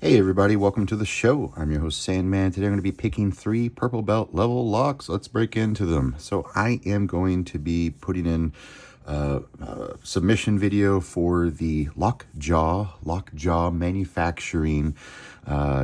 Hey everybody, welcome to the show. I'm your host Sandman. Today I'm going to be picking 3 purple belt level locks. Let's break into them. So I am going to be putting in a submission video for the Lockjaw manufacturing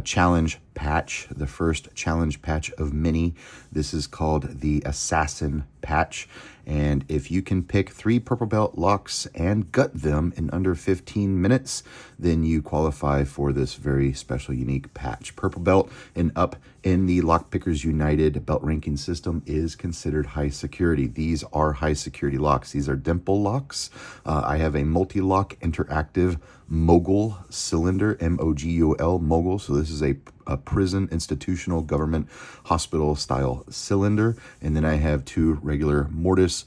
challenge patch, the first challenge patch of many. This is called the Assassin patch, and if you can pick 3 purple belt locks and gut them in under 15 minutes, then you qualify for this very special, unique patch. Purple belt and up in the Lockpickers United belt ranking system is considered high security. These are high security locks. These are dimple locks. I have a multi-lock interactive mogul cylinder, M-O-G-U-L, mogul. So this is a prison, institutional, government, hospital style cylinder. And then I have 2 regular mortise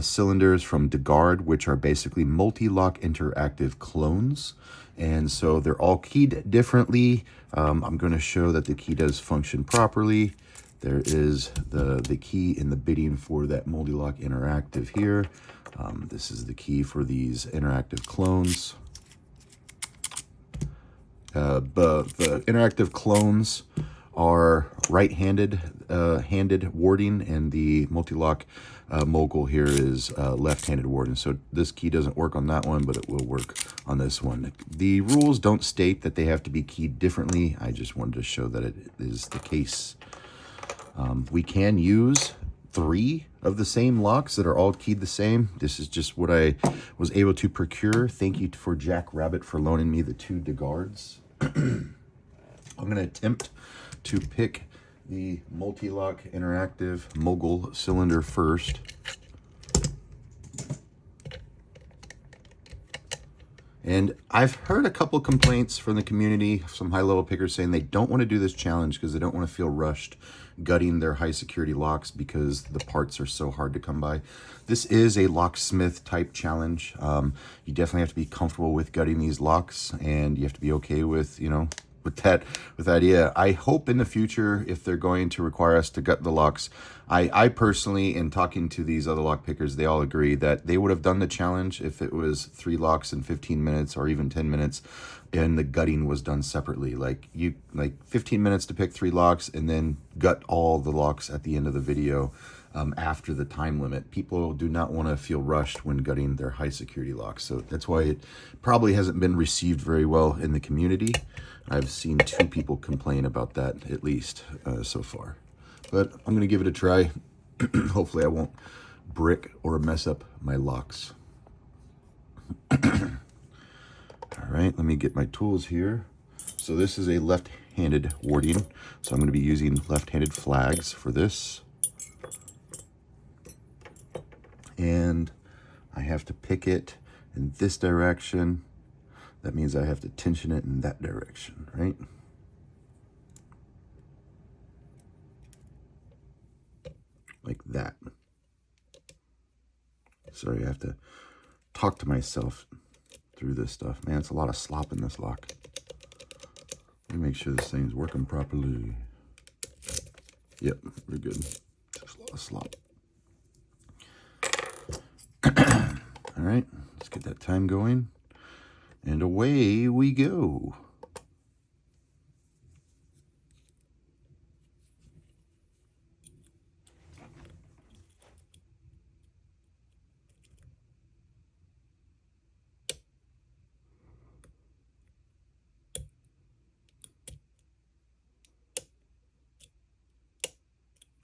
cylinders from DeGuard, which are basically multi-lock interactive clones. And so they're all keyed differently. I'm going to show that the key does function properly. There is the key in the bidding for that multi-lock interactive here. This is the key for these interactive clones. The interactive clones are right-handed handed warding, and the multi-lock mogul here is left-handed warding. So this key doesn't work on that one, but it will work on this one. The rules don't state that they have to be keyed differently. I just wanted to show that it is the case. We can use 3 of the same locks that are all keyed the same. This is just what I was able to procure. Thank you for Jack Rabbit for loaning me the 2 DeGuards. I'm going to attempt to pick the multi-lock interactive mogul cylinder first. And I've heard a couple complaints from the community, some high-level pickers saying they don't want to do this challenge because they don't want to feel rushed gutting their high-security locks because the parts are so hard to come by. This is a locksmith type challenge. You definitely have to be comfortable with gutting these locks, and you have to be okay with, with that idea. I hope in the future, if they're going to require us to gut the locks, I personally, in talking to these other lock pickers, they all agree that they would have done the challenge if it was 3 locks in 15 minutes or even 10 minutes, and the gutting was done separately. Like 15 minutes to pick 3 locks and then gut all the locks at the end of the video after the time limit. People do not want to feel rushed when gutting their high security locks. So that's why it probably hasn't been received very well in the community. I've seen 2 people complain about that, at least, so far. But I'm going to give it a try. Hopefully I won't brick or mess up my locks. All right, let me get my tools here. So this is a left-handed warding. So I'm going to be using left-handed flags for this. And I have to pick it in this direction. That means I have to tension it in that direction, right? Like that. Sorry, I have to talk to myself through this stuff. Man, it's a lot of slop in this lock. Let me make sure this thing's working properly. Yep, we're good. Just a lot of slop. All right, let's get that time going. And away we go.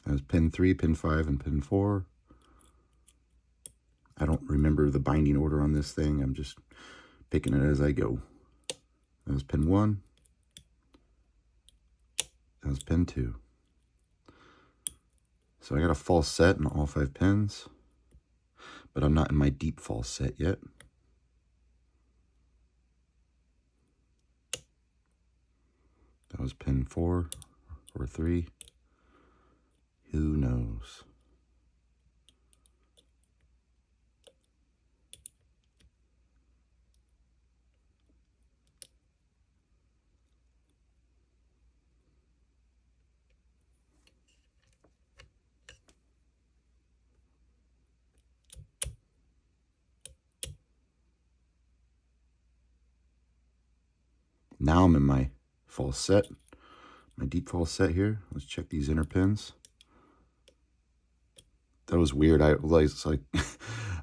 That was pin 3, pin 5, and pin 4. I don't remember the binding order on this thing. I'm just picking it as I go. That was pin 1. That was pin 2. So I got a false set in all 5 pins, but I'm not in my deep false set yet. That was pin 4 or 3. Who knows? Now I'm in my false set. My deep false set here. Let's check these inner pins. That was weird. I was like,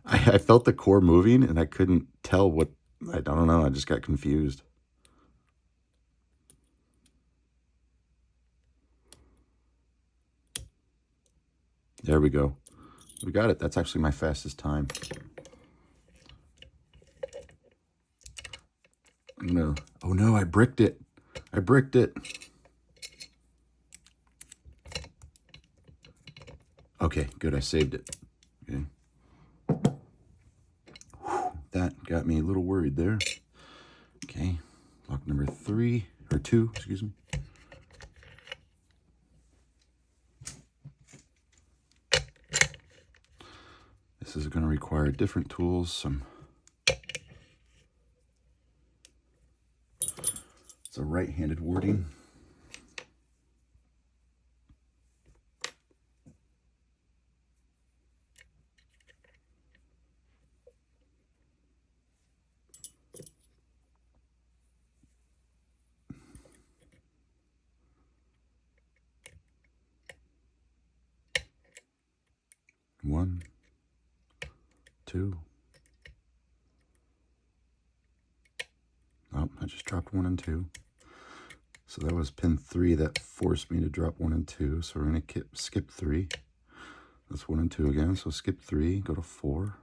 I felt the core moving and I couldn't tell what, I don't know. I just got confused. There we go. We got it. That's actually my fastest time. No. Oh no, I bricked it. I bricked it. Okay, good. I saved it. Okay. Whew, that got me a little worried there. Okay, lock number 3 or 2, excuse me. This is going to require different tools. It's a right-handed warding. One, 2. Oh, I just dropped 1 and 2. So that was pin 3 that forced me to drop 1 and 2. So we're going to skip 3. That's 1 and 2 again. So skip 3, go to 4.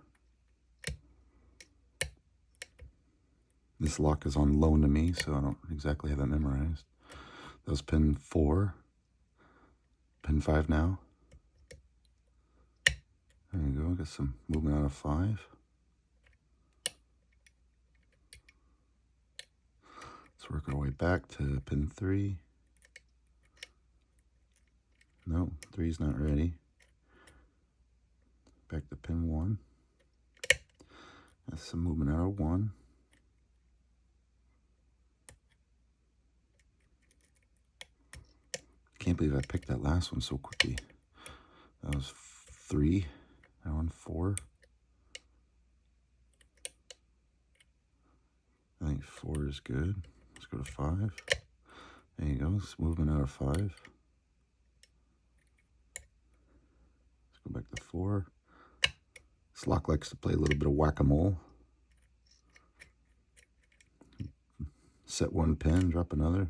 This lock is on loan to me, so I don't exactly have that memorized. That was pin 4. Pin 5 now. There you go. Got some movement out of 5. Let's work our way back to pin 3. No, 3's not ready. Back to pin 1. That's some movement out of 1. Can't believe I picked that last one so quickly. That was 3. That one 4. I think 4 is good. Let's go to 5. There you go. It's movement out of 5. Let's go back to 4. This lock likes to play a little bit of whack-a-mole. Set 1 pin, drop another.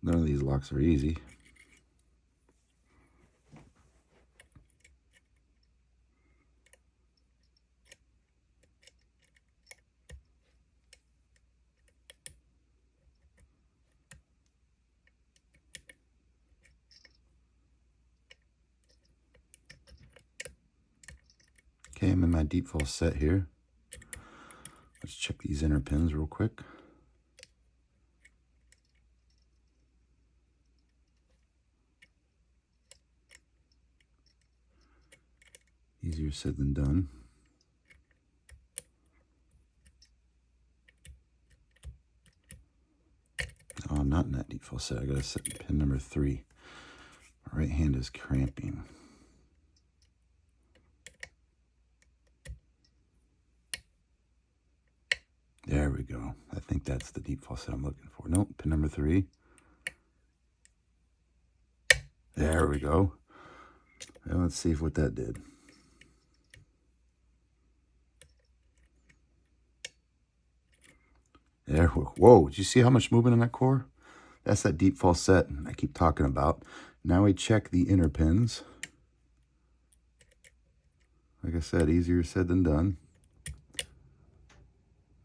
None of these locks are easy. Okay, I'm in my deep false set here. Let's check these inner pins real quick. Easier said than done. Oh, I'm not in that deep false set. I gotta set pin number 3. My right hand is cramping. There we go. I think that's the deep false set I'm looking for. Nope, pin number 3. There we go. Now let's see what that did. There, whoa, did you see how much movement in that core? That's that deep false set I keep talking about. Now we check the inner pins. Like I said, easier said than done.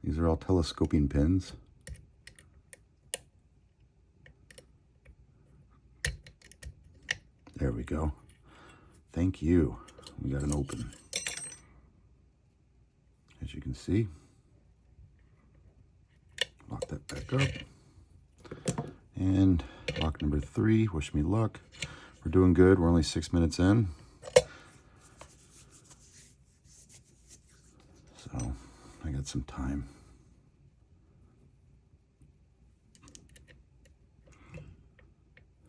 These are all telescoping pins. There we go. Thank you. We got an open. As you can see. Lock that back up. And lock number 3, wish me luck. We're doing good. We're only 6 minutes in. So I got some time.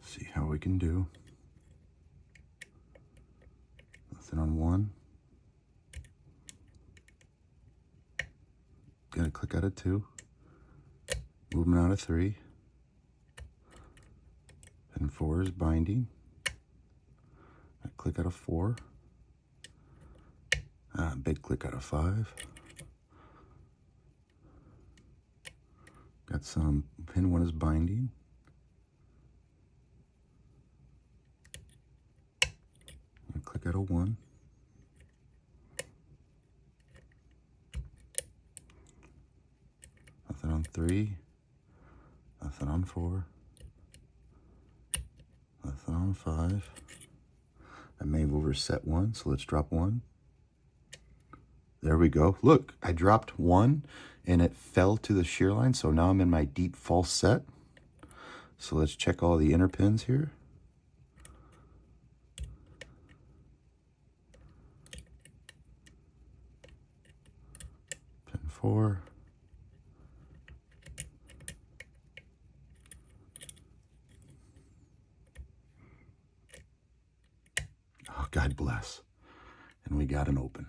See how we can do. Nothing on 1. Gotta click out of 2. Movement out of 3. And 4 is binding. I click out of 4. Big click out of 5. Got some, pin 1 is binding. I click out of 1. Nothing on 3. Nothing on 4. Nothing on 5. I may have overset 1, so let's drop 1. There we go. Look, I dropped 1 and it fell to the shear line, so now I'm in my deep false set. So let's check all the inner pins here. Pin 4. Oh, God bless. And we got an open.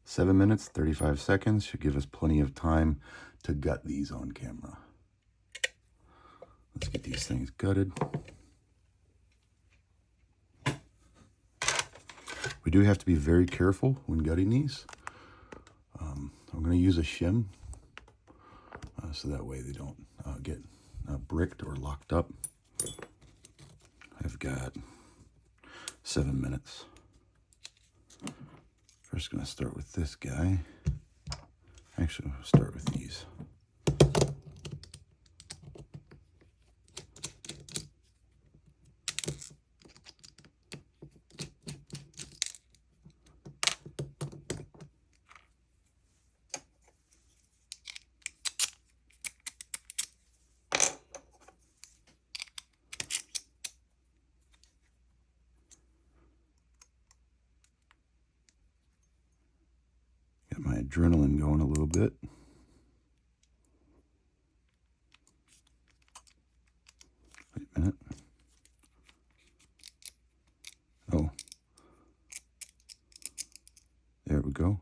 7 minutes, 35 seconds should give us plenty of time to gut these on camera. Let's get these things gutted. We do have to be very careful when gutting these. I'm going to use a shim so that way they don't get bricked or locked up. I've got 7 minutes. First, going to start with this guy. Actually, I'll start with these. Got my adrenaline going a little bit. Wait a minute. Oh. There we go.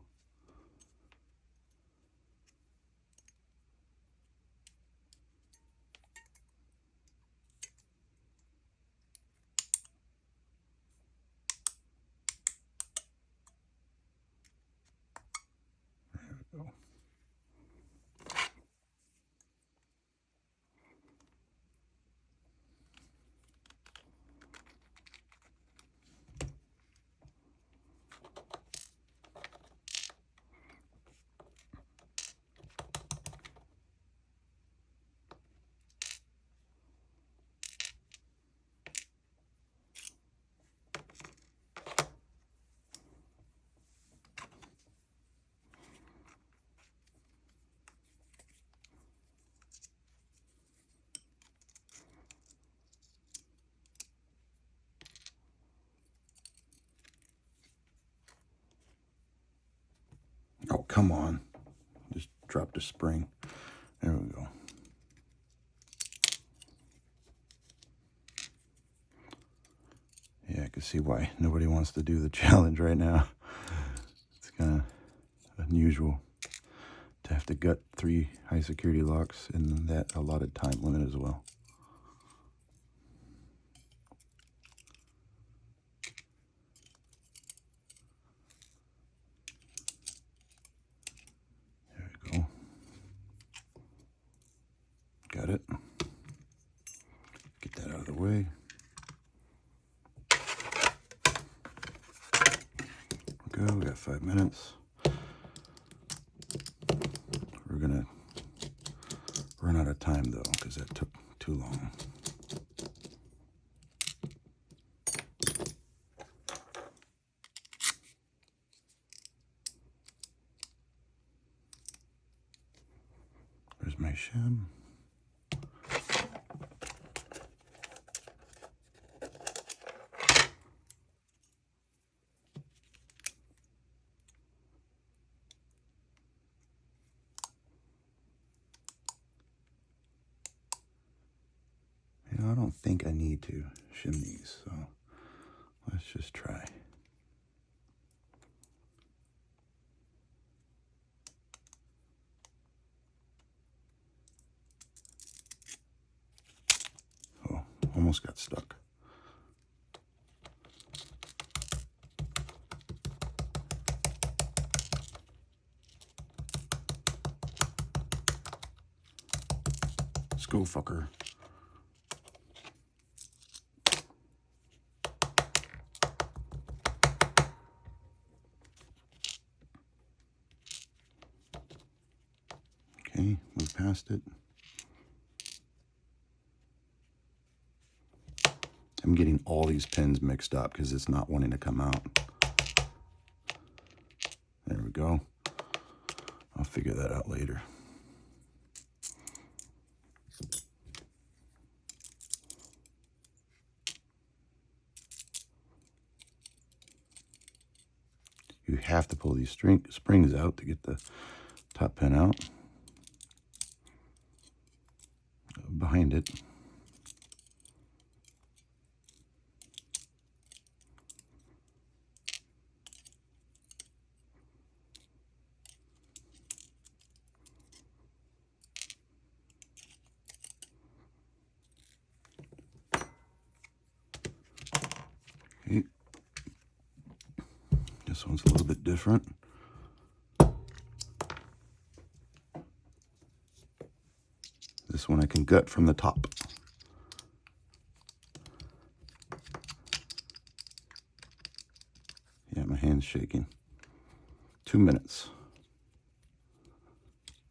Oh, come on. Just dropped a spring. There we go. Yeah, I can see why nobody wants to do the challenge right now. It's kind of unusual to have to gut 3 high security locks in that allotted time limit as well. There we go. Got it. Get that out of the way. Go. We got 5 minutes. We're gonna run out of time though, because that took too long. There's my shim. I don't think I need to shim these, so let's just try. almost got stuck. Let's go, fucker. Okay, move past it. I'm getting all these pins mixed up because it's not wanting to come out. There we go. I'll figure that out later. You have to pull these springs out to get the top pin out. Behind it. Okay. This one's a little bit different. This one I can gut from the top. Yeah, my hand's shaking. 2 minutes.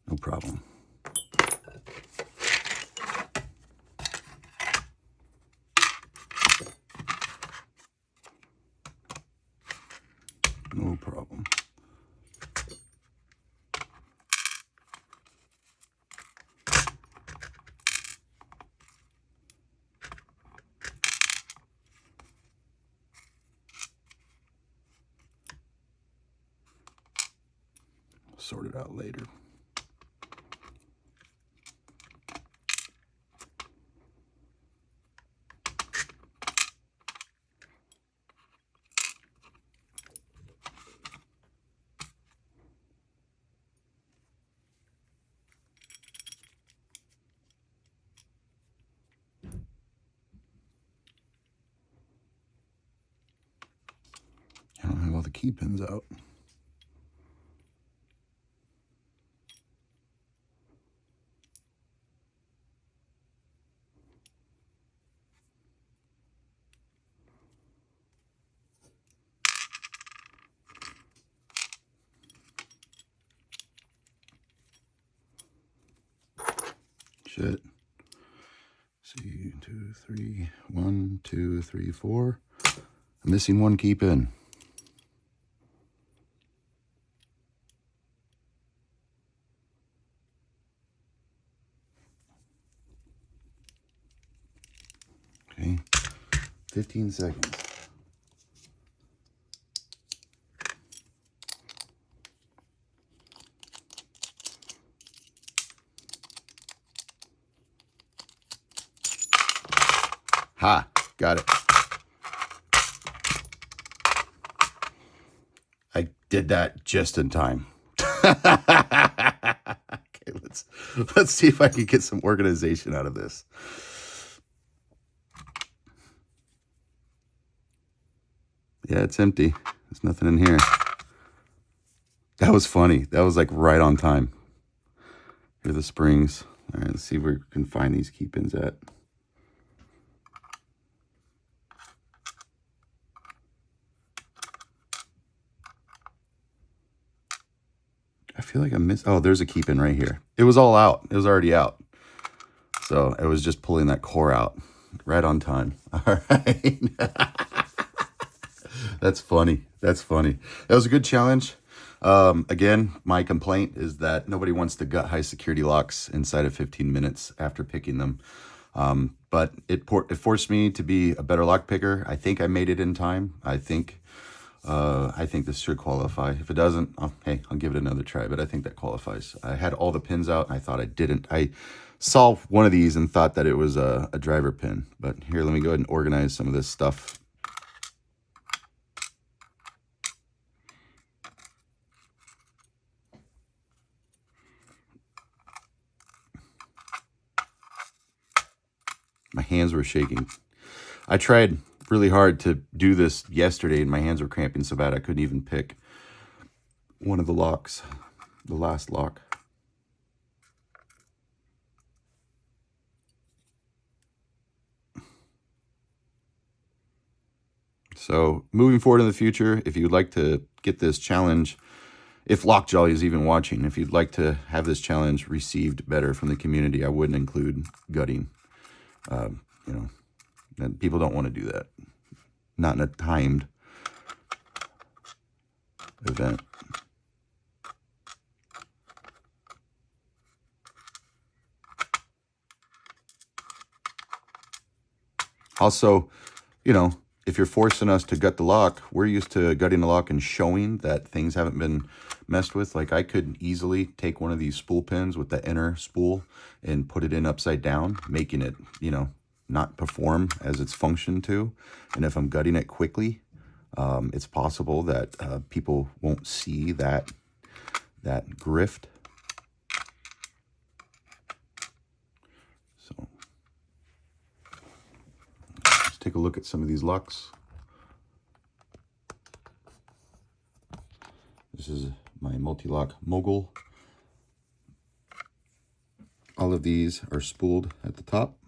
No problem. No problem. Sort it out later. I don't have all the key pins out. Shit. See, 2, 3, 1, 2, 3, 4. I'm missing one key pin. Okay, 15 seconds. Ha, got it. I did that just in time. Okay, let's see if I can get some organization out of this. Yeah, it's empty. There's nothing in here. That was funny. That was like right on time. Here are the springs. All right, let's see where we can find these key pins at. I feel like I missed. Oh, there's a key pin right here. It was all out. It was already out. So it was just pulling that core out right on time. All right. That's funny. That's funny. That was a good challenge. Again, my complaint is that nobody wants to gut high security locks inside of 15 minutes after picking them. But it forced me to be a better lock picker. I think I made it in time. I think this should qualify. If it doesn't, hey, I'll give it another try, but I think that qualifies. I had all the pins out, and I thought I didn't. I saw one of these and thought that it was a driver pin. But here, let me go ahead and organize some of this stuff. My hands were shaking. I tried really hard to do this yesterday, and my hands were cramping so bad I couldn't even pick one of the locks, the last lock. So moving forward in the future, if you'd like to get this challenge, if Lockjaw is even watching, if you'd like to have this challenge received better from the community, I wouldn't include gutting. You know, and people don't want to do that. Not in a timed event. Also, you know, if you're forcing us to gut the lock, we're used to gutting the lock and showing that things haven't been messed with. Like I could easily take one of these spool pins with the inner spool and put it in upside down, making it, you know, not perform as it's functioned to. And if I'm gutting it quickly, it's possible that people won't see that grift. So let's take a look at some of these locks. This is my multi-lock mogul. All of these are spooled at the top.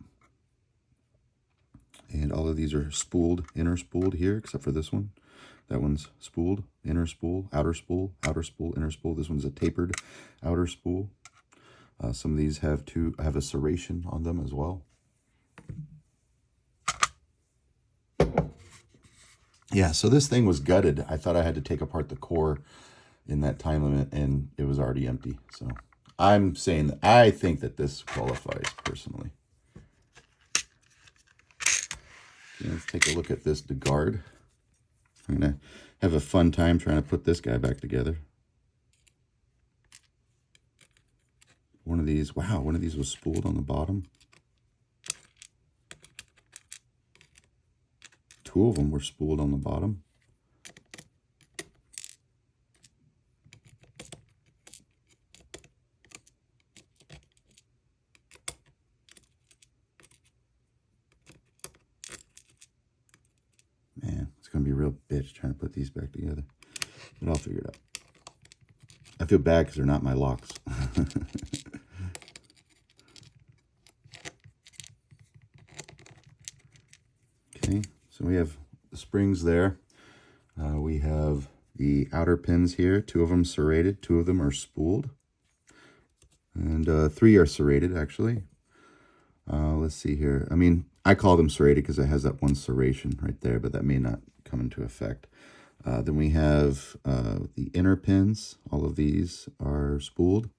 And all of these are spooled, inner spooled here, except for this one. That one's spooled, inner spool, outer spool, inner spool. This one's a tapered outer spool. Some of these have a serration on them as well. Yeah, so this thing was gutted. I thought I had to take apart the core in that time limit, and it was already empty. So I'm saying that I think that this qualifies personally. Okay, let's take a look at this DeGuard. I'm going to have a fun time trying to put this guy back together. One of these, wow, one of these was spooled on the bottom. Two of them were spooled on the bottom. Man, it's going to be a real bitch trying to put these back together. But I'll figure it out. I feel bad because they're not my locks. Okay, so we have the springs there. We have the outer pins here. Two of them serrated. Two of them are spooled. And 3 are serrated, actually. Let's see here. I mean, I call them serrated because it has that one serration right there, but that may not come into effect. Then we have the inner pins. All of these are spooled.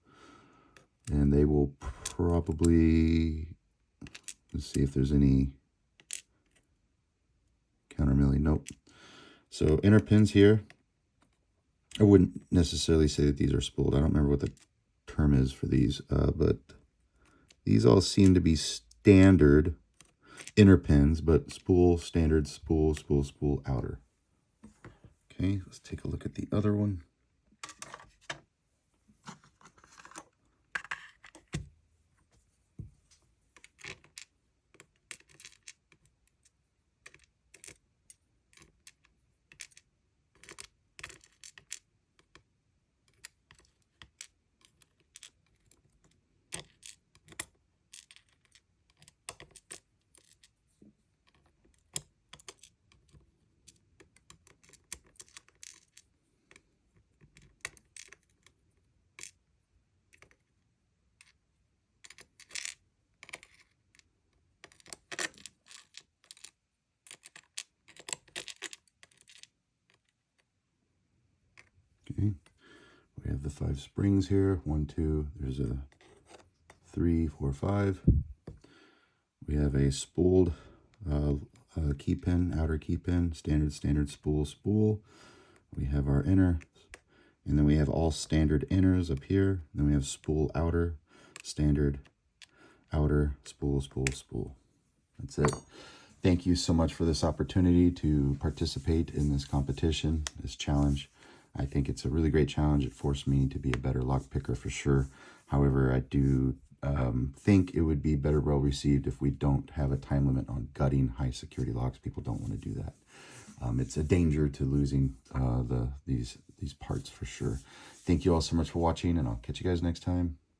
And they will probably, let's see if there's any countermilling. Nope. So inner pins here. I wouldn't necessarily say that these are spooled. I don't remember what the term is for these, but these all seem to be standard inner pins, but spool, standard, spool, spool, spool, outer. Okay, let's take a look at the other one. Okay, we have the 5 springs here. 1, 2, there's a 3, 4, 5. We have a spooled key pin, outer key pin, standard, spool, spool. We have our inner, and then we have all standard inners up here. Then we have spool outer, standard, outer, spool, spool, spool. That's it. Thank you so much for this opportunity to participate in this competition, this challenge. I think it's a really great challenge. It forced me to be a better lock picker for sure. However, I do think it would be better well received if we don't have a time limit on gutting high security locks. People don't want to do that. It's a danger to losing these parts for sure. Thank you all so much for watching, and I'll catch you guys next time.